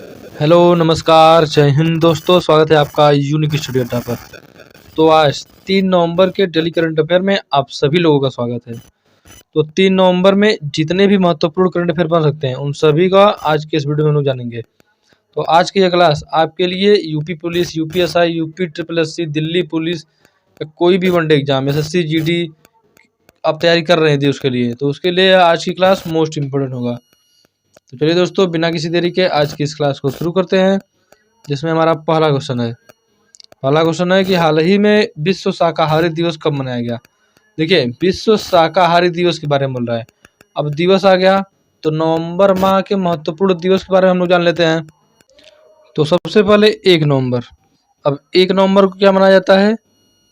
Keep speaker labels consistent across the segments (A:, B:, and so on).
A: Hello नमस्कार जय हिंद दोस्तों, स्वागत है आपका यूनिक स्टडी अड्डा पर। तो आज 3 नवंबर के डेली करंट अफेयर में आप सभी लोगों का स्वागत है। तो 3 नवंबर में जितने भी महत्वपूर्ण करंट अफेयर बन सकते हैं उन सभी का आज के इस वीडियो में हम लोग जानेंगे। तो आज की यह क्लास आपके लिए UP police, UPSI, UP triple SC, Delhi police या कोई भी वनडे एग्जाम, एसएससी, जीडी आप तैयारी कर रहे थे उसके लिए, तो उसके लिए आज की क्लास मोस्ट इम्पोर्टेंट होगा। तो चलिए दोस्तों, बिना किसी देरी के आज की इस क्लास को शुरू करते हैं, जिसमें हमारा पहला क्वेश्चन है। पहला क्वेश्चन है कि हाल ही में विश्व शाकाहारी दिवस कब मनाया गया। देखिए, विश्व शाकाहारी दिवस के बारे में बोल रहा है। अब दिवस आ गया तो नवंबर माह के महत्वपूर्ण दिवस के बारे में हम लोग जान लेते हैं। तो सबसे पहले 1 नवंबर। अब 1 नवंबर को क्या मनाया जाता है?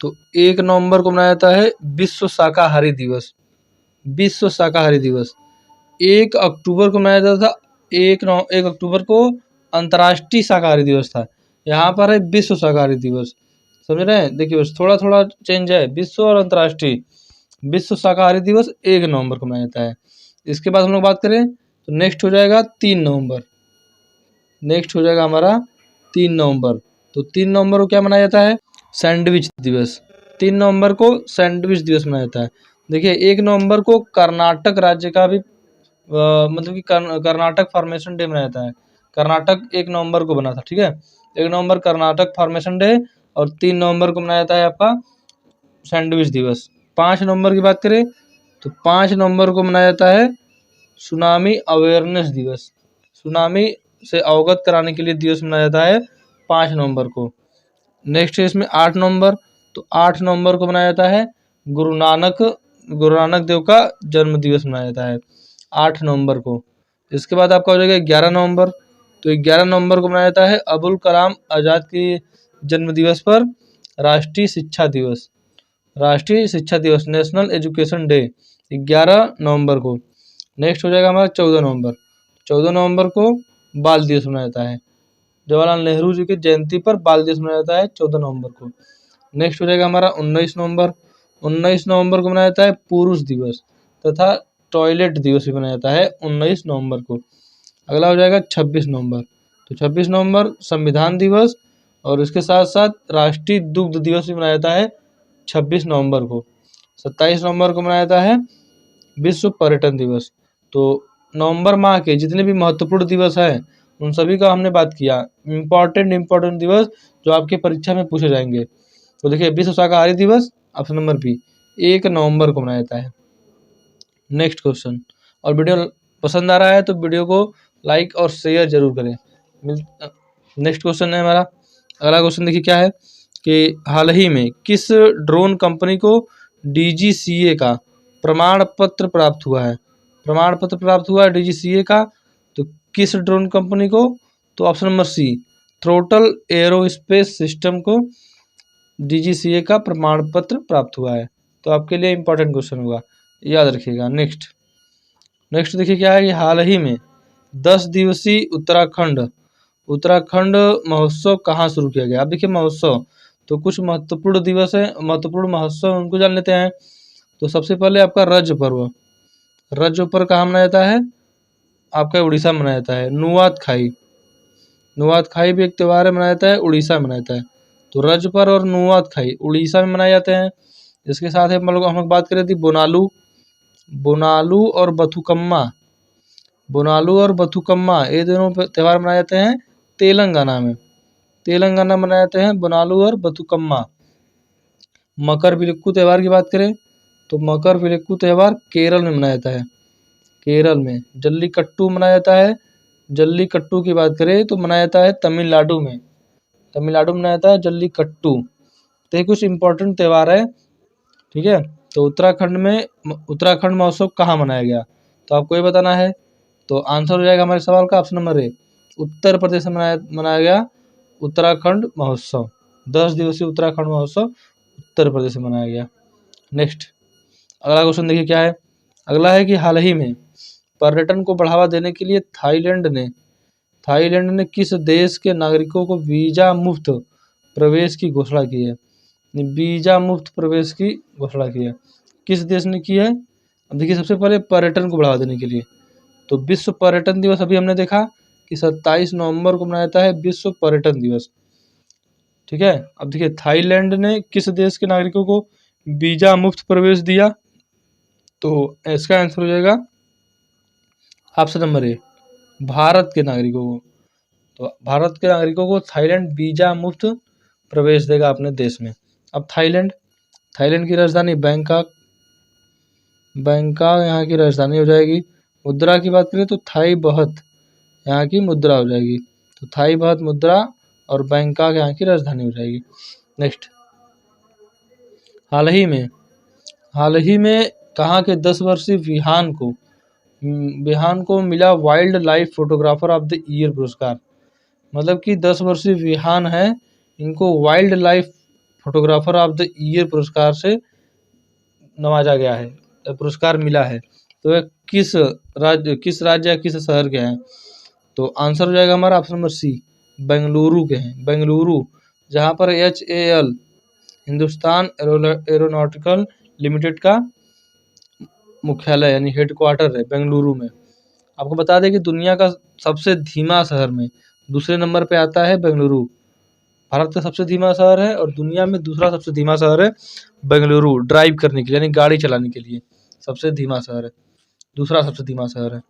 A: तो 1 नवंबर को मनाया जाता है विश्व शाकाहारी दिवस। विश्व शाकाहारी दिवस 1 अक्टूबर को मनाया जाता था। 1 अक्टूबर को अंतर्राष्ट्रीय शाकाहारी दिवस था। यहाँ पर है विश्व शाकाहारी दिवस। समझ रहे हैं? देखिए बस थोड़ा थोड़ा चेंज है, विश्व और अंतर्राष्ट्रीय। विश्व शाकाहारी दिवस 1 नवंबर को मनाया जाता है। इसके बाद हम लोग बात करें तो नेक्स्ट हो जाएगा 3 नवंबर। नेक्स्ट हो जाएगा हमारा 3 नवंबर। तो 3 नवंबर को क्या मनाया जाता है? सैंडविच दिवस। 3 नवंबर को सैंडविच दिवस मनाया जाता है। देखिए 1 नवंबर को कर्नाटक राज्य का भी मतलब कि कर्नाटक फॉर्मेशन डे मनाया जाता है। कर्नाटक 1 नवंबर को बना था, ठीक है। 1 नवंबर कर्नाटक फॉर्मेशन डे और 3 नवंबर को मनाया जाता है आपका सैंडविच दिवस। 5 नवंबर की बात करें तो 5 नवंबर को मनाया जाता है सुनामी अवेयरनेस दिवस। सुनामी से अवगत कराने के लिए दिवस मनाया जाता है 5 नवंबर को। नेक्स्ट है इसमें 8 नवंबर। तो 8 नवंबर को मनाया जाता है गुरु नानक देव का जन्म दिवस मनाया जाता है 8 नवंबर को। इसके बाद आपका हो जाएगा 11 नवंबर। तो 11 नवंबर को मनाया जाता है अबुल कलाम आज़ाद के जन्म दिवस पर राष्ट्रीय शिक्षा दिवस। राष्ट्रीय शिक्षा दिवस, नेशनल एजुकेशन डे 11 नवंबर को। नेक्स्ट हो जाएगा हमारा 14 नवंबर। 14 नवंबर को बाल दिवस मनाया जाता है। जवाहरलाल नेहरू जी की जयंती पर बाल दिवस मनाया जाता है 14 नवंबर को। नेक्स्ट हो जाएगा हमारा 19 नवंबर। 19 नवंबर को मनाया जाता है पुरुष दिवस तथा टॉयलेट दिवस भी मनाया जाता है 19 नवंबर को। अगला हो जाएगा 26 नवंबर। तो 26 नवंबर संविधान दिवस और इसके साथ साथ राष्ट्रीय दुग्ध दिवस भी मनाया जाता है 26 नवंबर को। 27 नवंबर को मनाया जाता है विश्व पर्यटन दिवस। तो नवंबर माह के जितने भी महत्वपूर्ण दिवस हैं उन सभी का हमने बात किया। इम्पोर्टेंट दिवस जो आपके परीक्षा में पूछे जाएंगे। तो देखिए, विश्व शाकाहारी दिवस ऑप्शन नंबर बी 1 नवंबर को मनाया जाता है। Next question. और वीडियो पसंद आ रहा है तो वीडियो को लाइक और शेयर जरूर करें। नेक्स्ट क्वेश्चन है हमारा। अगला क्वेश्चन देखिए क्या है कि हाल ही में किस ड्रोन कंपनी को डीजीसीए का प्रमाण पत्र प्राप्त हुआ है? प्रमाण पत्र प्राप्त हुआ है डीजीसीए का। तो किस ड्रोन कंपनी को? तो option number C throttle aerospace system को डीजीसीए का प्रमाण पत्र प्राप्त हुआ है। तो आपके लिए इंपॉर्टेंट क्वेश्चन होगा, याद रखिएगा। नेक्स्ट देखिए क्या है कि हाल ही में 10 दिवसीय उत्तराखंड महोत्सव कहाँ शुरू किया गया। अब देखिए महोत्सव तो कुछ महत्वपूर्ण दिवस है, महत्वपूर्ण महोत्सव उनको जान लेते हैं। तो सबसे पहले आपका रज पर्व कहाँ मनाया जाता है? आपका उड़ीसा में मनाया जाता है। नुआखाई भी एक त्यौहार है, मनाया जाता है उड़ीसा में मनाया जाता है। तो रज पर्व और नुआखाई उड़ीसा में मनाए जाते हैं। इसके साथ ही हम लोग बात करें थी बोनालू और बथुकम्मा ये दोनों त्यौहार मनाए जाते हैं तेलंगाना में। मनाए जाते हैं बोनालू और बथुकम्मा। मकर विलक्कू त्यौहार की बात करें तो मकर विलक्कू त्यौहार केरल में मनाया जाता है। केरल में जल्लीकट्टू मनाया जाता है। जल्लीकट्टू की बात करें तो मनाया जाता है तमिलनाडु में मनाया जाता है जल्लीकट्टू। तो ये कुछ इंपॉर्टेंट त्यौहार है, ठीक है। तो उत्तराखंड महोत्सव कहाँ मनाया गया? तो आपको ये बताना है। तो आंसर हो जाएगा हमारे सवाल का option number A Uttar Pradesh में मनाया गया उत्तराखंड महोत्सव। 10 दिवसीय उत्तराखंड महोत्सव उत्तर प्रदेश में मनाया गया। नेक्स्ट अगला क्वेश्चन देखिए क्या है। अगला है कि हाल ही में पर्यटन को बढ़ावा देने के लिए थाईलैंड ने किस देश के नागरिकों को वीजा मुक्त प्रवेश की घोषणा की है? वीजा मुक्त प्रवेश की घोषणा की है। किस देश ने की है? अब देखिए सबसे पहले पर्यटन को बढ़ावा देने के लिए तो विश्व पर्यटन दिवस अभी हमने देखा कि 27 नवंबर को मनाया जाता है विश्व पर्यटन दिवस। ठीक है, अब देखिए थाईलैंड ने किस देश के नागरिकों को वीजा मुक्त प्रवेश दिया? तो इसका आंसर हो जाएगा ऑप्शन नंबर ए, भारत के नागरिकों को। तो भारत के नागरिकों को थाईलैंड वीजा मुक्त प्रवेश देगा अपने देश में। अब थाईलैंड की राजधानी बैंकॉक यहाँ की राजधानी हो जाएगी। मुद्रा की बात करें तो थाई बहत यहाँ की मुद्रा हो जाएगी। तो थाई बहत मुद्रा और बैंकॉक यहाँ की राजधानी हो जाएगी। नेक्स्ट, हाल ही में कहाँ के 10 वर्षीय विहान को मिला wild life photographer of the year पुरस्कार। मतलब कि 10 वर्षीय विहान है, इनको wild life photographer of the year पुरस्कार से नवाजा गया है, पुरस्कार मिला है। तो वह किस राज्य या किस शहर के हैं? तो आंसर हो जाएगा हमारा ऑप्शन नंबर सी, बेंगलुरु के हैं। बेंगलुरु, जहाँ पर HAL हिंदुस्तान एरोनॉटिकल लिमिटेड का मुख्यालय यानी हेडक्वार्टर है बेंगलुरु में। आपको बता दें कि दुनिया का सबसे धीमा शहर में दूसरे नंबर पे आता है बेंगलुरु। भारत का सबसे धीमा शहर है और दुनिया में दूसरा सबसे धीमा शहर है बेंगलुरु। ड्राइव करने के लिए यानी गाड़ी चलाने के लिए सबसे धीमा शहर है, दूसरा सबसे धीमा शहर है।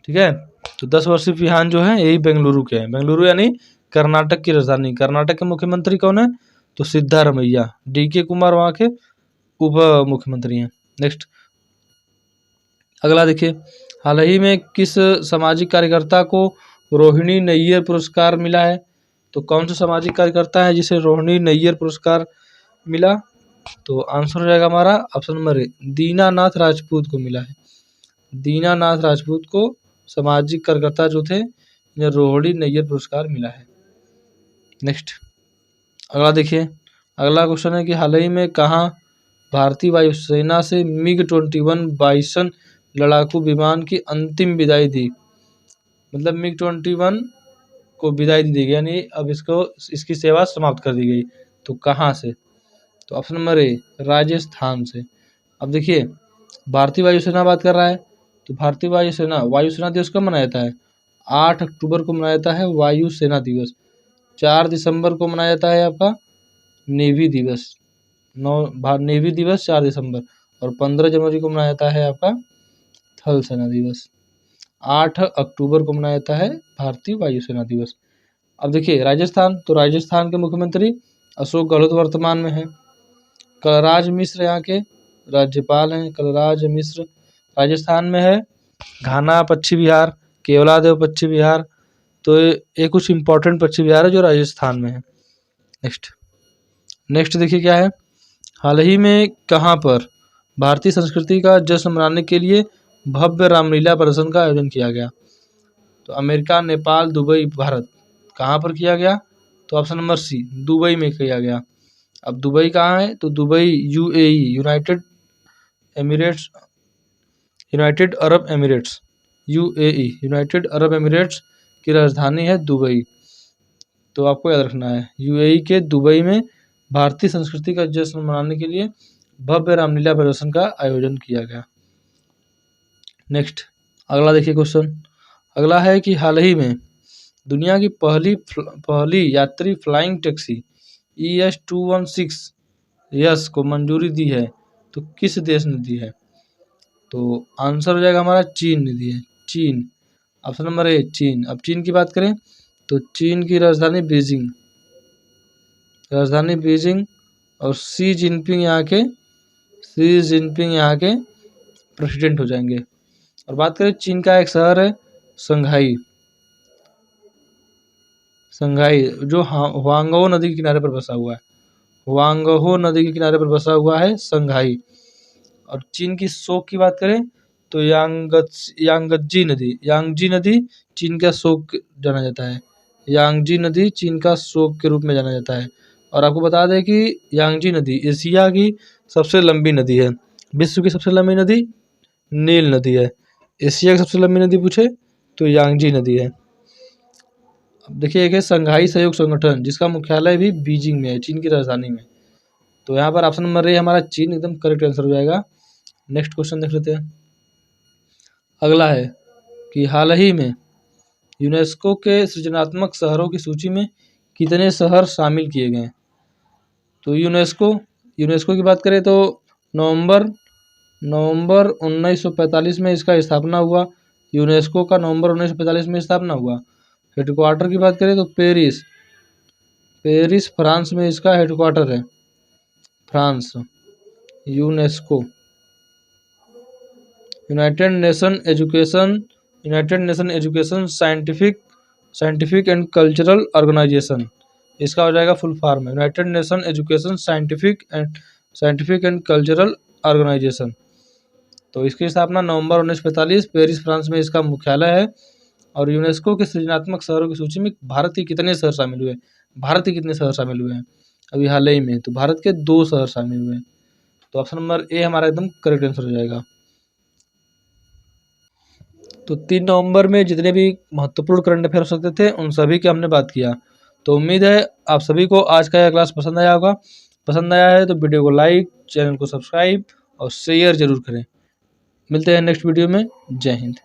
A: ठीक है, तो 10 वर्षीय विहान जो है यही बेंगलुरु के हैं। बेंगलुरु यानी कर्नाटक की राजधानी। कर्नाटक के मुख्यमंत्री कौन है? तो सिद्धारमैया। DK कुमार वहाँ के उप मुख्यमंत्री हैं। नेक्स्ट, अगला देखिए, हाल ही में किस सामाजिक कार्यकर्ता को रोहिणी नैयर पुरस्कार मिला है? तो कौन सा सामाजिक कार्यकर्ता है जिसे रोहिणी नैयर पुरस्कार मिला? तो आंसर हो जाएगा हमारा option number A, Dinanath Rajput को मिला है। दीनानाथ राजपूत को सामाजिक कार्यकर्ता जो थे इन्हें रोहिणी नैयर पुरस्कार मिला है। नेक्स्ट, अगला देखिए, अगला क्वेश्चन है कि हाल ही में कहाँ भारतीय वायुसेना से MiG-21 बाइसन लड़ाकू विमान की अंतिम विदाई दी? मतलब MiG-21 को विदाई दी गई यानी अब इसकी सेवा समाप्त कर दी गई। तो कहाँ से? तो ऑप्शन नंबर ए, राजस्थान से। अब देखिए, भारतीय वायुसेना बात कर रहा है, तो भारतीय वायुसेना दिवस कब मनाया जाता है? 8 अक्टूबर को मनाया जाता है वायुसेना दिवस। 4 दिसंबर को मनाया जाता है आपका नेवी दिवस। नेवी दिवस 4 दिसंबर, और 15 जनवरी को मनाया जाता है आपका थल सेना दिवस। 8 अक्टूबर को मनाया जाता है भारतीय वायुसेना दिवस। अब देखिए राजस्थान, तो राजस्थान के मुख्यमंत्री अशोक गहलोत वर्तमान में हैं। कलराज मिश्र यहाँ के राज्यपाल हैं। कलराज मिश्र राजस्थान में है। घाना पश्चिम बिहार, केवलादेव पश्चिम बिहार, तो ये कुछ इंपॉर्टेंट पश्चिम बिहार है जो राजस्थान में है। नेक्स्ट देखिए क्या है, हाल ही में कहाँ पर भारतीय संस्कृति का जश्न मनाने के लिए भव्य रामलीला प्रदर्शन का आयोजन किया गया? तो अमेरिका, नेपाल, दुबई, भारत, कहाँ पर किया गया? तो ऑप्शन नंबर सी, दुबई में किया गया। अब दुबई कहाँ है? तो Dubai UAE United Arab Emirates UAE United Arab Emirates की राजधानी है दुबई। तो आपको याद रखना है UAE के दुबई में भारतीय संस्कृति का जश्न मनाने के लिए भव्य रामलीला प्रदर्शन का आयोजन किया गया। नेक्स्ट, अगला देखिए क्वेश्चन, अगला है कि हाल ही में दुनिया की पहली यात्री फ्लाइंग टैक्सी ES-216 को मंजूरी दी है तो किस देश ने दी है? तो आंसर हो जाएगा हमारा चीन ने दी है। चीन, ऑप्शन नंबर ए, चीन। अब चीन की बात करें तो चीन की राजधानी बीजिंग और शी जिनपिंग यहाँ के प्रेसिडेंट हो जाएंगे। और बात करें चीन का एक शहर है संघाई जो हुआंगहो नदी के किनारे पर बसा हुआ है। हुआंगहो नदी के किनारे पर बसा हुआ है संघाई। और चीन की शोक की बात करें तो यांगजी नदी चीन का शोक जाना जाता है। यांगजी नदी चीन का शोक के रूप में जाना जाता है। और आपको बता दें कि यांगजी नदी एशिया की सबसे लंबी नदी है। विश्व की सबसे लंबी नदी नील नदी है। एशिया की सबसे लंबी नदी पूछे तो यांगजी नदी है। अब देखिए एक है संघाई सहयोग संगठन जिसका मुख्यालय भी बीजिंग में है, चीन की राजधानी में। तो यहाँ पर ऑप्शन नंबर ए हमारा चीन एकदम करेक्ट आंसर हो जाएगा। नेक्स्ट क्वेश्चन देख लेते हैं। अगला है कि हाल ही में यूनेस्को के सृजनात्मक शहरों की सूची में कितने शहर शामिल किए गए? तो यूनेस्को की बात करें तो नवंबर 1945 में इसका स्थापना हुआ। यूनेस्को का नवंबर 1945 में स्थापना हुआ। हेडक्वार्टर की बात करें तो पेरिस फ्रांस में इसका हेडक्वार्टर है, France. UNESCO united nation education scientific and cultural organization, इसका हो जाएगा फुल फॉर्म है united nation education scientific and cultural organization. तो इसकी स्थापना नवंबर 1945 पेरिस फ्रांस में इसका मुख्यालय है। और यूनेस्को के सृजनात्मक शहरों की सूची में भारत के कितने शहर शामिल हुए? भारत के कितने शहर शामिल हुए हैं अभी हाल ही में? तो भारत के 2 शहर शामिल हुए हैं। तो ऑप्शन नंबर ए हमारा एकदम करेक्ट आंसर हो जाएगा। तो 3 नवंबर में जितने भी महत्वपूर्ण करंट अफेयर हो सकते थे उन सभी की हमने बात किया। तो उम्मीद है आप सभी को आज का यह क्लास पसंद आया होगा। पसंद आया है तो वीडियो को लाइक, चैनल को सब्सक्राइब और शेयर जरूर करें। मिलते हैं नेक्स्ट वीडियो में। जय हिंद।